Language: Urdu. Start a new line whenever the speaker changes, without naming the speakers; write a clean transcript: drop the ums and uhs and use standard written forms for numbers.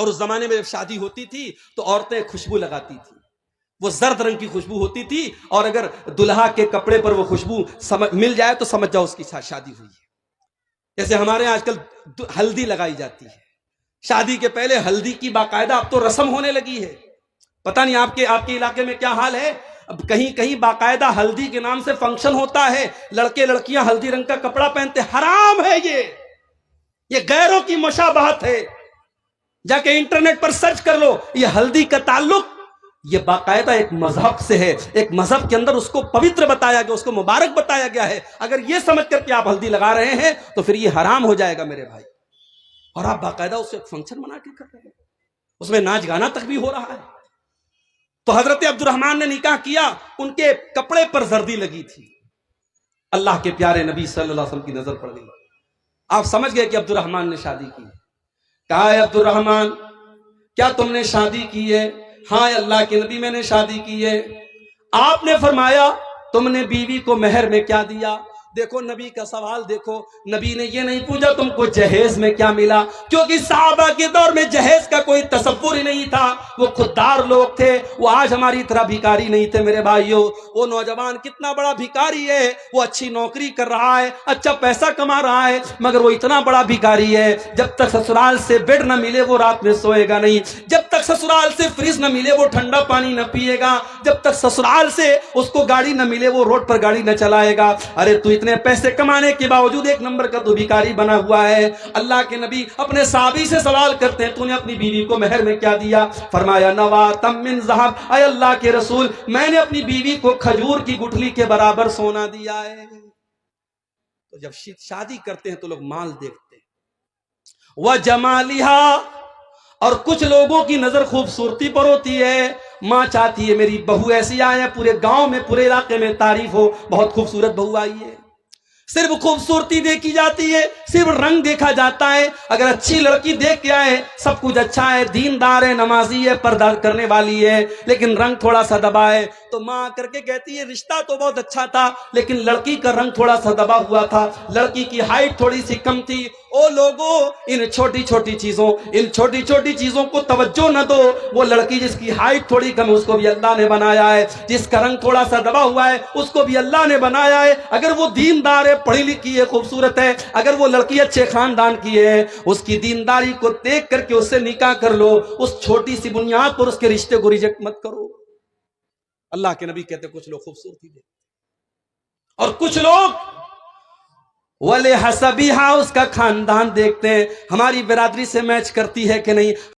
اور اس زمانے میں جب شادی ہوتی تھی تو عورتیں خوشبو لگاتی تھی، وہ زرد رنگ کی خوشبو ہوتی تھی، اور اگر دلہا کے کپڑے پر وہ خوشبو مل جائے تو سمجھ جاؤ اس کی شادی ہوئی ہے۔ جیسے ہمارے آج کل ہلدی لگائی جاتی ہے، شادی کے پہلے ہلدی کی باقاعدہ اب تو رسم ہونے لگی ہے۔ پتہ نہیں آپ کے علاقے میں کیا حال ہے، اب کہیں کہیں باقاعدہ ہلدی کے نام سے فنکشن ہوتا ہے، لڑکے لڑکیاں ہلدی رنگ کا کپڑا پہنتے، حرام ہے یہ غیروں کی مشابہت ہے۔ جا کے انٹرنیٹ پر سرچ کر لو، یہ ہلدی کا تعلق یہ باقاعدہ ایک مذہب سے ہے، ایک مذہب کے اندر اس کو پوتر بتایا گیا، اس کو مبارک بتایا گیا ہے۔ اگر یہ سمجھ کر کہ آپ ہلدی لگا رہے ہیں تو پھر یہ حرام ہو جائے گا میرے بھائی، اور آپ باقاعدہ اس سے ایک فنکشن بنا کے کر رہے ہیں، اس میں ناچ گانا تک بھی ہو رہا ہے۔ تو حضرت عبد الرحمن نے نکاح کیا، ان کے کپڑے پر زردی لگی تھی، اللہ کے پیارے نبی صلی اللہ علیہ وسلم کی نظر پڑ گئی، آپ سمجھ گئے کہ عبد الرحمن نے شادی کی۔ کہا ہے عبد الرحمن کیا تم نے شادی کی ہے؟ ہاں اللہ کے نبی میں نے شادی کی ہے۔ آپ نے فرمایا تم نے بیوی کو مہر میں کیا دیا؟ دیکھو نبی کا سوال دیکھو، نبی نے یہ نہیں پوچھا تم کو جہیز میں کیا ملا، کیونکہ صحابہ کے دور میں جہیز کا کوئی تصور ہی نہیں تھا، وہ خوددار لوگ تھے، وہ آج ہماری طرح بھکاری نہیں تھے میرے بھائیوں۔ وہ نوجوان کتنا بڑا بھکاری ہے، وہ اچھی نوکری کر رہا ہے، اچھا پیسہ کما رہا ہے، مگر وہ اتنا بڑا بھکاری ہے، جب تک سسرال سے بیڈ نہ ملے وہ رات میں سوئے گا نہیں، جب تک سسرال سے فریج نہ ملے وہ ٹھنڈا پانی نہ پیے گا، جب تک سسرال سے اس کو گاڑی نہ ملے وہ روڈ پر گاڑی نہ چلائے گا۔ ارے تو اتنے پیسے کمانے کے باوجود ایک نمبر کا تو بھکاری بنا ہوا ہے۔ اللہ کے نبی اپنے صحابی سے سوال کرتے ہیں تو نے اپنی بیوی کو مہر میں کیا دیا؟ فرمایا نواتم من ذہب، اے اللہ کے رسول میں نے اپنی بیوی کو کھجور کی گٹھلی کے برابر سونا دیا ہے۔ تو جب شادی کرتے ہیں تو لوگ مال دیکھتے ہیں، وجمالها، اور کچھ لوگوں کی نظر خوبصورتی پر ہوتی ہے، ماں چاہتی ہے میری بہو ایسی آئے، پورے گاؤں میں پورے علاقے میں تعریف ہو بہت خوبصورت بہو آئی ہے۔ صرف خوبصورتی دیکھی جاتی ہے، صرف رنگ دیکھا جاتا ہے، اگر اچھی لڑکی دیکھ کے آئے سب کچھ اچھا ہے، دیندار ہے، نمازی ہے، پردہ کرنے والی ہے، لیکن رنگ تھوڑا سا دبا ہے تو ماں کر کے کہتی ہے رشتہ تو بہت اچھا تھا لیکن لڑکی کا رنگ تھوڑا سا دبا ہوا تھا، لڑکی کی ہائٹ تھوڑی سی کم تھی۔ او لوگوں ان چھوٹی چھوٹی چیزوں کو توجہ نہ دو، وہ لڑکی جس کی ہائٹ تھوڑی کم ہے اس کو بھی اللہ نے بنایا ہے، جس کا رنگ تھوڑا سا دبا ہوا ہے اس کو بھی اللہ نے بنایا ہے، اگر وہ دیندار ہے، پڑھی لکھی ہے، خوبصورت ہے، اگر وہ لڑکی اچھے خاندان کی ہے، اس کی دینداری کو دیکھ کر کے اس سے نکاح کر لو، اس چھوٹی سی بنیاد پر اس کے رشتے کو ریجیکٹ مت کرو۔ اللہ کے نبی کہتے کچھ لوگ خوبصورتی دیکھتے اور کچھ لوگ وَلِحَسَبِهَا، اس کا خاندان دیکھتے ہیں، ہماری برادری سے میچ کرتی ہے کہ نہیں۔